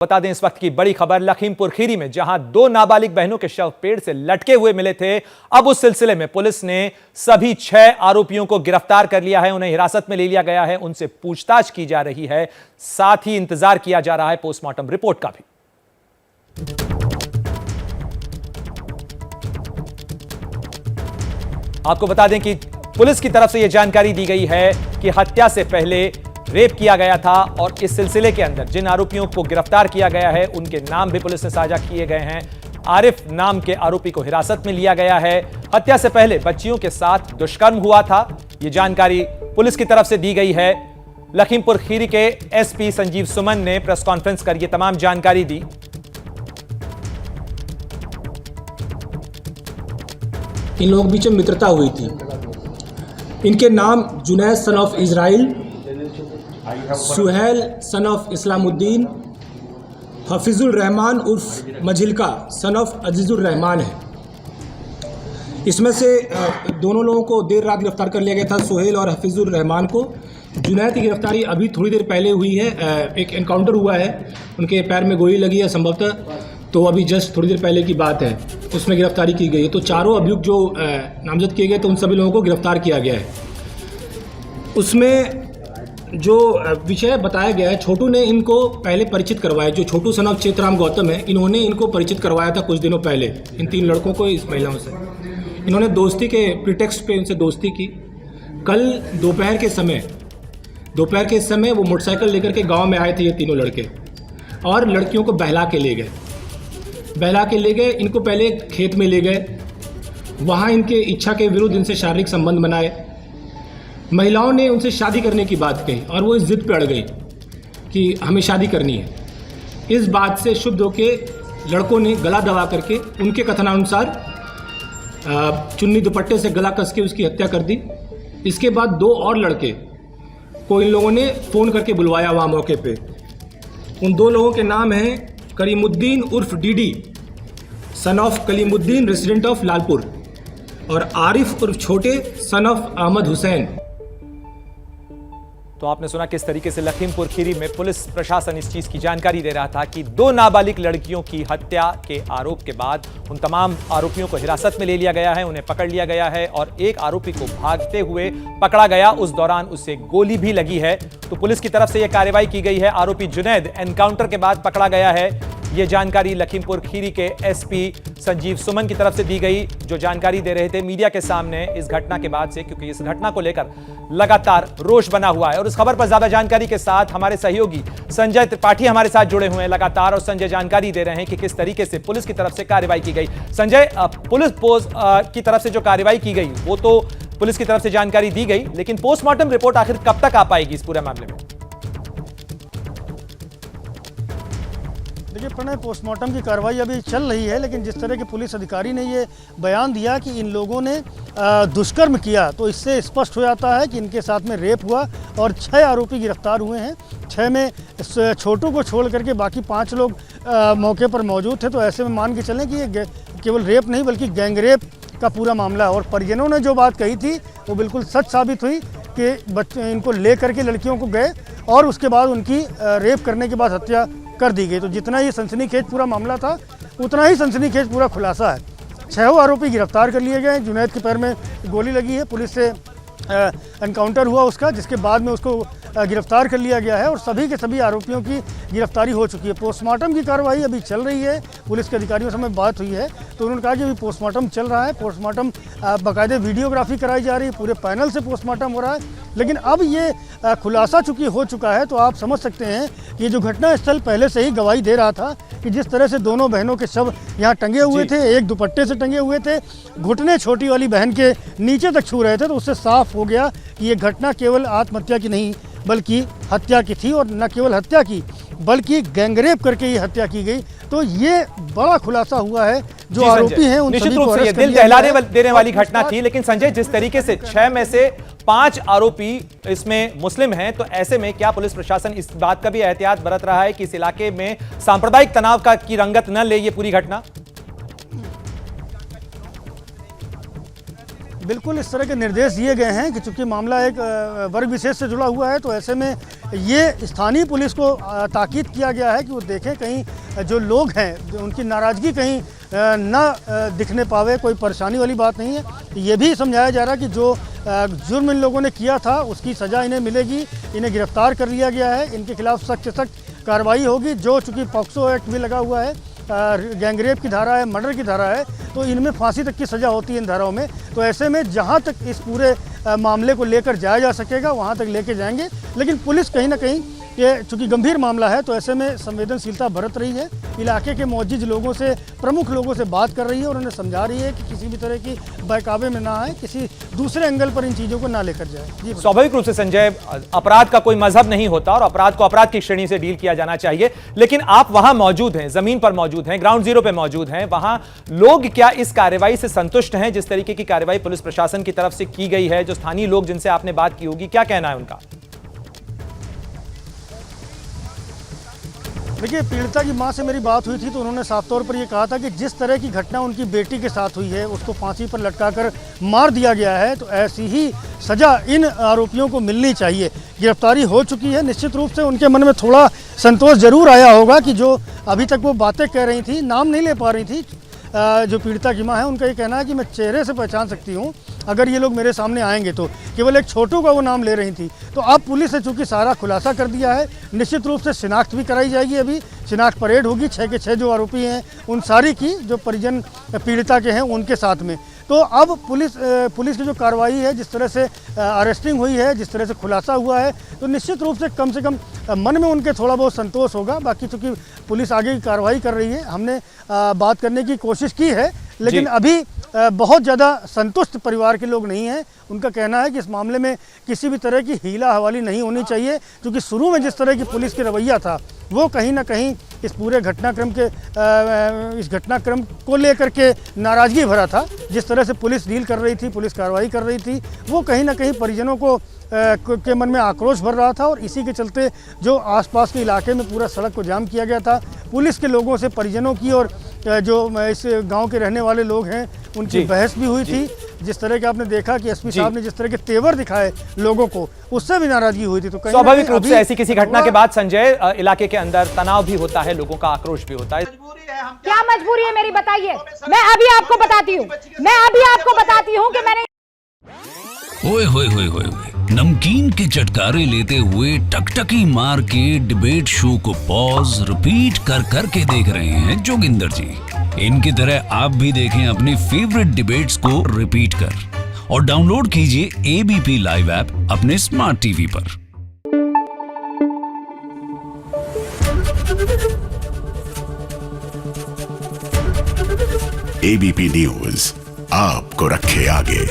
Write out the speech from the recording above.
बता दें इस वक्त की बड़ी खबर लखीमपुर खीरी में, जहां दो नाबालिग बहनों के शव पेड़ से लटके हुए मिले थे। अब उस सिलसिले में पुलिस ने सभी 6 आरोपियों को गिरफ्तार कर लिया है, उन्हें हिरासत में ले लिया गया है, उनसे पूछताछ की जा रही है। साथ ही इंतजार किया जा रहा है पोस्टमार्टम रिपोर्ट का भी। आपको बता दें कि पुलिस की तरफ से यह जानकारी दी गई है कि हत्या से पहले रेप किया गया था और इस सिलसिले के अंदर जिन आरोपियों को गिरफ्तार किया गया है उनके नाम भी पुलिस ने साझा किए गए हैं। आरिफ नाम के आरोपी को हिरासत में लिया गया है। हत्या से पहले बच्चियों के साथ दुष्कर्म हुआ था, यह जानकारी पुलिस की तरफ से दी गई है। लखीमपुर खीरी के एसपी संजीव सुमन ने प्रेस कॉन्फ्रेंस कर यह तमाम जानकारी दी। इन लोगों के बीच में मित्रता हुई थी। इनके नाम Junaid son of Israil, Suhail son of Islamuddin, Hafizul Rahman उर्फ मझिलका सन ऑफ अजीजुर रहमान है। इसमें से दोनों लोगों को देर रात गिरफ्तार कर लिया गया था, सुहेल और हफीजुल रहमान को। जुनैद की गिरफ्तारी अभी थोड़ी देर पहले हुई है। एक एनकाउंटर हुआ है, उनके पैर में गोली लगी है संभवतः, तो अभी जस्ट थोड़ी देर पहले की बात है, उसमें गिरफ्तारी की गई है। तो चारों अभियुक्त जो नामजद किए गए तो उन सभी लोगों को गिरफ्तार किया गया है। उसमें जो विषय बताया गया है, छोटू ने इनको पहले परिचित करवाया। जो छोटू सन ऑफ चेतराम गौतम है, इन्होंने इनको परिचित करवाया था कुछ दिनों पहले, इन 3 लड़कों को इस महिलाओं से। इन्होंने दोस्ती के प्रिटेक्स्ट पे इनसे दोस्ती की। कल दोपहर के समय वो मोटरसाइकिल लेकर के गांव में आए थे ये तीनों लड़के, और लड़कियों को बहला के ले गए। इनको पहले खेत में ले गए, वहाँ इनके इच्छा के विरुद्ध इनसे शारीरिक संबंध बनाए। महिलाओं ने उनसे शादी करने की बात कही और वो इस जिद पे अड़ गई कि हमें शादी करनी है। इस बात से शुद्ध होके लड़कों ने गला दबा करके, उनके कथनानुसार चुन्नी दुपट्टे से गला कस के उसकी हत्या कर दी। इसके बाद 2 और लड़के को इन लोगों ने फ़ोन करके बुलवाया वहाँ मौके पे। उन 2 लोगों के नाम हैं करीमुद्दीन उर्फ DD son of Kalimuddin resident of Lalpur, और आरिफ उर्फ छोटे सन ऑफ अहमद हुसैन। तो आपने सुना किस तरीके से लखीमपुर खीरी में पुलिस प्रशासन इस चीज की जानकारी दे रहा था कि 2 नाबालिग लड़कियों की हत्या के आरोप के बाद उन तमाम आरोपियों को हिरासत में ले लिया गया है, उन्हें पकड़ लिया गया है और एक आरोपी को भागते हुए पकड़ा गया। उस दौरान उसे गोली भी लगी है। तो पुलिस की तरफ से यह कार्रवाई की गई है। आरोपी जुनैद एनकाउंटर के बाद पकड़ा गया है। यह जानकारी लखीमपुर खीरी के एसपी संजीव सुमन की तरफ से दी गई, जो जानकारी दे रहे थे मीडिया के सामने इस घटना के बाद से, क्योंकि इस घटना को लेकर लगातार रोष बना हुआ है। और इस खबर पर ज्यादा जानकारी के साथ हमारे सहयोगी संजय त्रिपाठी हमारे साथ जुड़े हुए हैं लगातार, और संजय जानकारी दे रहे हैं कि किस तरीके से पुलिस की तरफ से कार्रवाई की गई। संजय, पुलिस की तरफ से जो कार्रवाई की गई वो तो पुलिस की तरफ से जानकारी दी गई, लेकिन पोस्टमार्टम रिपोर्ट आखिर कब तक आ पाएगी इस पूरे मामले में? देखिए प्रणय, पोस्टमार्टम की कार्रवाई अभी चल रही है, लेकिन जिस तरह के पुलिस अधिकारी ने ये बयान दिया कि इन लोगों ने दुष्कर्म किया, तो इससे स्पष्ट हो जाता है कि इनके साथ में रेप हुआ और 6 आरोपी गिरफ्तार हुए हैं। 6 में छोटू को छोड़ करके बाकी 5 लोग मौके पर मौजूद थे। तो ऐसे में मान के चलें कि ये केवल रेप नहीं बल्कि गैंग रेप का पूरा मामला है। और परिजनों ने जो बात कही थी वो बिल्कुल सच साबित हुई कि बच्चे इनको ले करके लड़कियों को गए और उसके बाद उनकी रेप करने के बाद हत्या कर दी गई। तो जितना ये सनसनीखेज पूरा मामला था, उतना ही सनसनीखेज पूरा खुलासा है। 6 आरोपी गिरफ्तार कर लिए गए। जुनैद के पैर में गोली लगी है, पुलिस से एनकाउंटर हुआ उसका, जिसके बाद में उसको गिरफ्तार कर लिया गया है और सभी के सभी आरोपियों की गिरफ्तारी हो चुकी है। पोस्टमार्टम की कार्रवाई अभी चल रही है। पुलिस के अधिकारियों से हमें बात हुई है तो उन्होंने कहा कि अभी पोस्टमार्टम चल रहा है। पोस्टमार्टम बाकायदे वीडियोग्राफी कराई जा रही है, पूरे पैनल से पोस्टमार्टम हो रहा है। लेकिन अब ये खुलासा चूँकि हो चुका है तो आप समझ सकते हैं कि ये जो घटना स्थल पहले से ही गवाही दे रहा था कि जिस तरह से दोनों बहनों के शव यहाँ टंगे हुए थे, एक दुपट्टे से टंगे हुए थे, घुटने छोटी वाली बहन के नीचे तक छू रहे थे, तो उससे साफ हो गया कि ये घटना केवल आत्महत्या की नहीं बल्कि हत्या की थी, और न केवल हत्या की बल्कि गैंगरेप करके ही हत्या की गई। तो ये बड़ा खुलासा हुआ है। जो आरोपी हैं उन निश्चित सभी रूप को से ये दिल दहलाने देने वाली घटना थी। लेकिन संजय, जिस तरीके से 6 में से 5 आरोपी इसमें मुस्लिम हैं, तो ऐसे में क्या पुलिस प्रशासन इस बात का भी एहतियात बरत रहा है कि इस इलाके में सांप्रदायिक तनाव की रंगत न ले ये पूरी घटना? बिल्कुल इस तरह के निर्देश दिए गए हैं कि चूंकि मामला एक वर्ग विशेष से जुड़ा हुआ है, तो ऐसे में ये स्थानीय पुलिस को ताकीद किया गया है कि वो देखें कहीं जो लोग हैं उनकी नाराज़गी कहीं न दिखने पावे। कोई परेशानी वाली बात नहीं है। ये भी समझाया जा रहा है कि जो जुर्म इन लोगों ने किया था उसकी सज़ा इन्हें मिलेगी। इन्हें गिरफ्तार कर लिया गया है, इनके खिलाफ सख्त से सख्त कार्रवाई होगी। जो चूँकि पॉक्सो एक्ट भी लगा हुआ है, गैंगरेप की धारा है, मर्डर की धारा है, तो इनमें फांसी तक की सज़ा होती है इन धाराओं में। तो ऐसे में जहाँ तक इस पूरे मामले को लेकर जाया जा सकेगा वहाँ तक लेके जाएंगे। लेकिन पुलिस कहीं ना कहीं ये चूँकि गंभीर मामला है तो ऐसे में संवेदनशीलता बरत रही है। इलाके के मौजूद लोगों से, प्रमुख लोगों से बात कर रही है और उन्हें समझा रही है कि किसी भी तरह की बहकावे में ना आए, किसी दूसरे एंगल पर इन चीज़ों को ना लेकर जाए। जी, स्वाभाविक रूप से संजय, अपराध का कोई मजहब नहीं होता और अपराध को अपराध की श्रेणी से डील किया जाना चाहिए। लेकिन आप वहां मौजूद हैं, जमीन पर मौजूद हैं, ग्राउंड जीरो पे मौजूद हैं, वहां लोग क्या इस कार्रवाई से संतुष्ट हैं? जिस तरीके की कार्रवाई पुलिस प्रशासन की तरफ से की गई है, जो स्थानीय लोग जिनसे आपने बात की होगी, क्या कहना है उनका? देखिए, पीड़िता की मां से मेरी बात हुई थी तो उन्होंने साफ तौर पर यह कहा था कि जिस तरह की घटना उनकी बेटी के साथ हुई है, उसको फांसी पर लटकाकर मार दिया गया है, तो ऐसी ही सज़ा इन आरोपियों को मिलनी चाहिए। गिरफ्तारी हो चुकी है, निश्चित रूप से उनके मन में थोड़ा संतोष जरूर आया होगा कि जो अभी तक वो बातें कह रही थी, नाम नहीं ले पा रही थी, जो पीड़िता की मां है उनका ये कहना है कि मैं चेहरे से पहचान सकती हूँ अगर ये लोग मेरे सामने आएंगे तो। केवल एक छोटू का वो नाम ले रही थी। तो अब पुलिस ने चूंकि सारा खुलासा कर दिया है, निश्चित रूप से शिनाख्त भी कराई जाएगी। अभी शिनाख्त परेड होगी 6 के 6 जो आरोपी हैं उन सारी की, जो परिजन पीड़िता के हैं उनके साथ में। तो अब पुलिस की जो कार्रवाई है, जिस तरह से अरेस्टिंग हुई है, जिस तरह से खुलासा हुआ है, तो निश्चित रूप से कम मन में उनके थोड़ा बहुत संतोष होगा। बाकी चूँकि पुलिस आगे की कार्रवाई कर रही है, हमने बात करने की कोशिश की है, लेकिन अभी बहुत ज़्यादा संतुष्ट परिवार के लोग नहीं हैं। उनका कहना है कि इस मामले में किसी भी तरह की हीला हवाली नहीं होनी चाहिए, क्योंकि शुरू में जिस तरह की पुलिस की रवैया था वो कहीं ना कहीं इस पूरे इस घटनाक्रम को लेकर के नाराज़गी भरा था। जिस तरह से पुलिस डील कर रही थी, पुलिस कार्रवाई कर रही थी, वो कहीं ना कहीं परिजनों के मन में आक्रोश भर रहा था और इसी के चलते जो आसपास के इलाके में पूरा सड़क को जाम किया गया था। पुलिस के लोगों से परिजनों की और जो इस गांव के रहने वाले लोग हैं उनकी बहस भी हुई थी। जिस तरह के आपने देखा कि एसपी साहब ने जिस तरह के तेवर दिखाए लोगों को, उससे भी नाराजगी हुई थी। तो स्वाभाविक रूप से ऐसी किसी घटना के बाद संजय, इलाके के अंदर तनाव भी होता है, लोगों का आक्रोश भी होता है। क्या मजबूरी है मेरी, बताइए। मैं अभी आपको बताती हूँ कि मैंने ओए होए होए होए नमकीन के चटकारे लेते हुए टकटकी मार के डिबेट शो को पॉज रिपीट कर करके देख रहे हैं जोगिंदर जी। इनकी तरह आप भी देखें अपनी फेवरेट डिबेट्स को रिपीट कर और डाउनलोड कीजिए एबीपी लाइव ऐप अपने स्मार्ट टीवी पर। एबीपी न्यूज आपको रखे आगे।